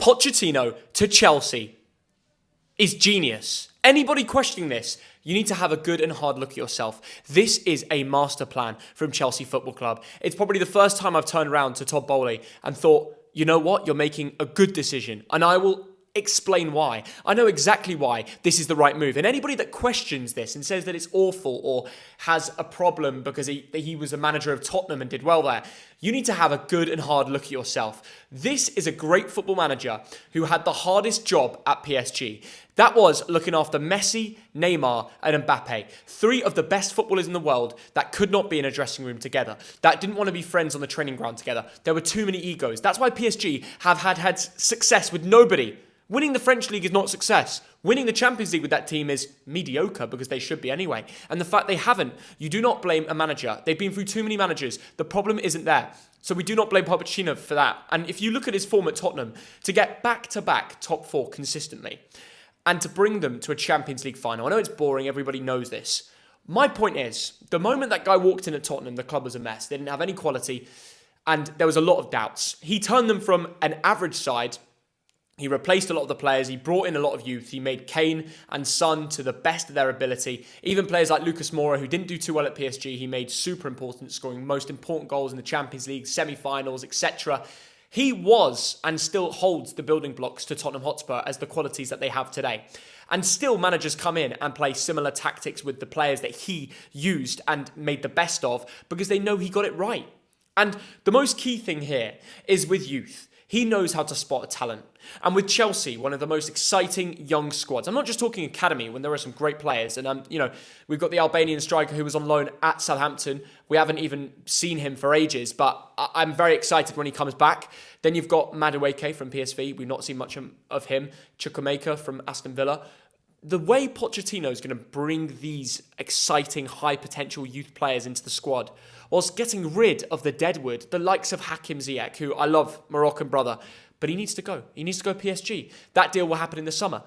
Pochettino to Chelsea is genius. Anybody questioning this, you need to have a good and hard look at yourself. This is a master plan from Chelsea Football Club. It's probably the first time I've turned around to Todd Boehly and thought, you know what, you're making a good decision. And I will explain why. I know exactly why this is the right move. And anybody that questions this and says that it's awful or has a problem because he was a manager of Tottenham and did well there, you need to have a good and hard look at yourself. This is a great football manager who had the hardest job at PSG. That was looking after Messi, Neymar, and Mbappe. 3 of the best footballers in the world that could not be in a dressing room together. That didn't want to be friends on the training ground together. There were too many egos. That's why PSG have had success with nobody. Winning the French league is not success. Winning the Champions League with that team is mediocre because they should be anyway. And the fact they haven't, you do not blame a manager. They've been through too many managers. The problem isn't there. So we do not blame Pochettino for that. And if you look at his form at Tottenham, to get back-to-back top 4 consistently and to bring them to a Champions League final, I know it's boring, everybody knows this. My point is, the moment that guy walked in at Tottenham, the club was a mess. They didn't have any quality and there was a lot of doubts. He turned them from an average side. He replaced a lot of the players. He brought in a lot of youth. He made Kane and Son to the best of their ability. Even players like Lucas Moura, who didn't do too well at PSG, he made super important, scoring most important goals in the Champions League, semi-finals, etc. He was and still holds the building blocks to Tottenham Hotspur as the qualities that they have today. And still managers come in and play similar tactics with the players that he used and made the best of because they know he got it right. And the most key thing here is with youth. He knows how to spot a talent. And with Chelsea, one of the most exciting young squads. I'm not just talking academy when there are some great players. And, we've got the Albanian striker who was on loan at Southampton. We haven't even seen him for ages, but I'm very excited when he comes back. Then you've got Madueke from PSV. We've not seen much of him. Chukwuemeka from Aston Villa. The way Pochettino is going to bring these exciting, high-potential youth players into the squad whilst getting rid of the deadwood, the likes of Hakim Ziyech, who I love, Moroccan brother, but he needs to go. He needs to go PSG. That deal will happen in the summer.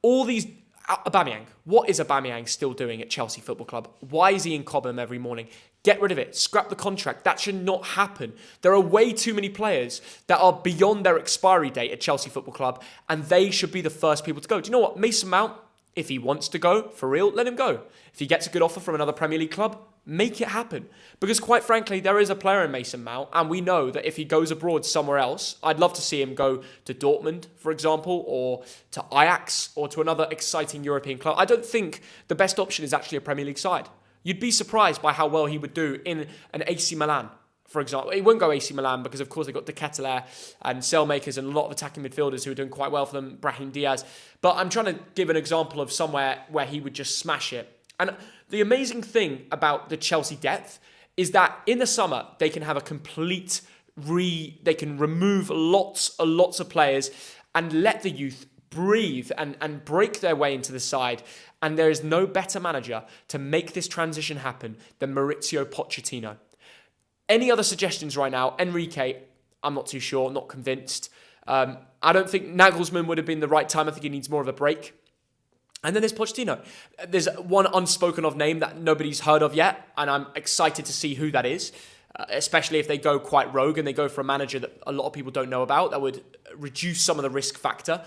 All these... Aubameyang. What is Aubameyang still doing at Chelsea Football Club? Why is he in Cobham every morning? Get rid of it. Scrap the contract. That should not happen. There are way too many players that are beyond their expiry date at Chelsea Football Club, and they should be the first people to go. Do you know what? Mason Mount, if he wants to go, for real, let him go. If he gets a good offer from another Premier League club, make it happen. Because quite frankly, there is a player in Mason Mount, and we know that if he goes abroad somewhere else, I'd love to see him go to Dortmund, for example, or to Ajax, or to another exciting European club. I don't think the best option is actually a Premier League side. You'd be surprised by how well he would do in an AC Milan, for example. He won't go AC Milan because, of course, they've got De Ketelaere and Sailmakers and a lot of attacking midfielders who are doing quite well for them, Brahim Diaz. But I'm trying to give an example of somewhere where he would just smash it. And the amazing thing about the Chelsea depth is that in the summer, they can have a complete they can remove lots of players and let the youth breathe and break their way into the side. And there is no better manager to make this transition happen than Maurizio Pochettino. Any other suggestions right now? Enrique, I'm not too sure, not convinced. I don't think Nagelsmann would have been the right time. I think he needs more of a break. And then there's Pochettino. There's one unspoken of name that nobody's heard of yet, and I'm excited to see who that is, especially if they go quite rogue and they go for a manager that a lot of people don't know about. That would reduce some of the risk factor.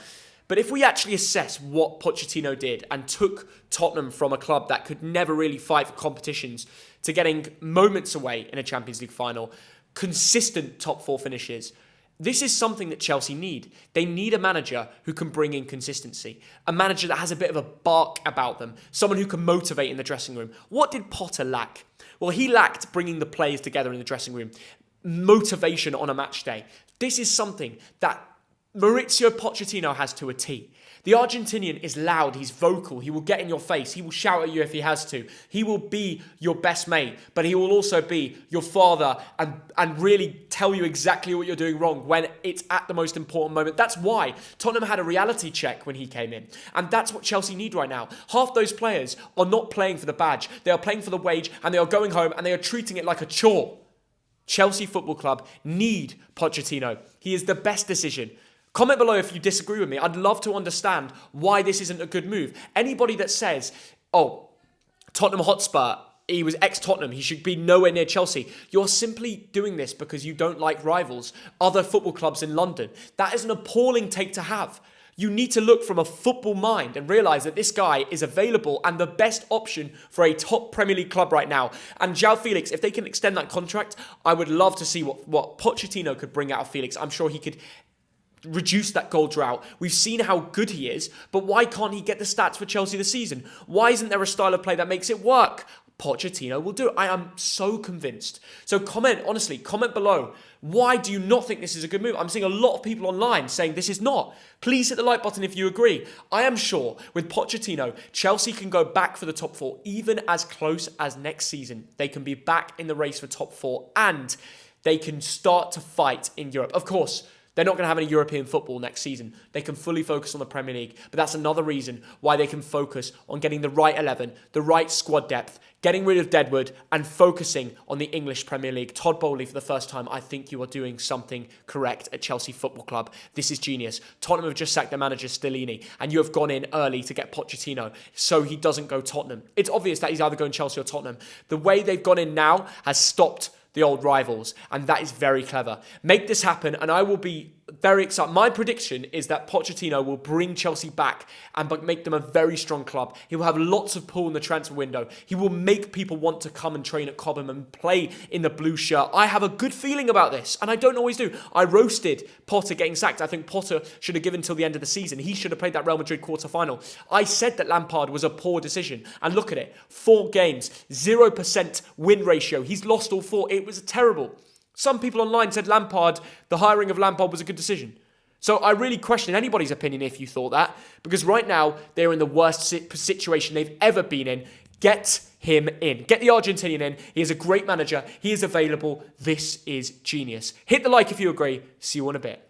But if we actually assess what Pochettino did and took Tottenham from a club that could never really fight for competitions to getting moments away in a Champions League final, consistent top 4 finishes, this is something that Chelsea need. They need a manager who can bring in consistency. A manager that has a bit of a bark about them. Someone who can motivate in the dressing room. What did Potter lack? Well, he lacked bringing the players together in the dressing room. Motivation on a match day. This is something that Maurizio Pochettino has to a T. The Argentinian is loud, he's vocal, he will get in your face, he will shout at you if he has to. He will be your best mate, but he will also be your father and really tell you exactly what you're doing wrong when it's at the most important moment. That's why Tottenham had a reality check when he came in. And that's what Chelsea need right now. Half those players are not playing for the badge, they are playing for the wage and they are going home and they are treating it like a chore. Chelsea Football Club need Pochettino. He is the best decision. Comment below if you disagree with me. I'd love to understand why this isn't a good move. Anybody that says, oh, Tottenham Hotspur he was ex-Tottenham. He should be nowhere near Chelsea. You're simply doing this because you don't like rivals, other football clubs in London. That is an appalling take to have. You need to look from a football mind and realise that this guy is available and the best option for a top Premier League club right now. And João Felix, if they can extend that contract, I would love to see what Pochettino could bring out of Felix. I'm sure he could reduce that goal drought. We've seen how good he is, but why can't he get the stats for Chelsea this season? Why isn't there a style of play that makes it work? Pochettino will do it. I am so convinced. So comment below. Why do you not think this is a good move? I'm seeing a lot of people online saying this is not. Please hit the like button if you agree. I am sure with Pochettino, Chelsea can go back for the top four, even as close as next season. They can be back in the race for top four and they can start to fight in Europe. Of course, they're not going to have any European football next season. They can fully focus on the Premier League. But that's another reason why they can focus on getting the right 11, the right squad depth, getting rid of Deadwood and focusing on the English Premier League. Todd Boehly, for the first time, I think you are doing something correct at Chelsea Football Club. This is genius. Tottenham have just sacked their manager, Stellini, and you have gone in early to get Pochettino so he doesn't go Tottenham. It's obvious that he's either going Chelsea or Tottenham. The way they've gone in now has stopped the old rivals, and that is very clever. Make this happen, and I will be very excited. My prediction is that Pochettino will bring Chelsea back and make them a very strong club. He will have lots of pull in the transfer window. He will make people want to come and train at Cobham and play in the blue shirt. I have a good feeling about this, and I don't always do. I roasted Potter getting sacked. I think Potter should have given till the end of the season. He should have played that Real Madrid quarter-final. I said that Lampard was a poor decision, and look at it. 4 games, 0% win ratio. He's lost all 4. It was terrible. Some people online said the hiring of Lampard was a good decision. So I really question anybody's opinion if you thought that, because right now they're in the worst situation they've ever been in. Get him in. Get the Argentinian in. He is a great manager. He is available. This is genius. Hit the like if you agree. See you in a bit.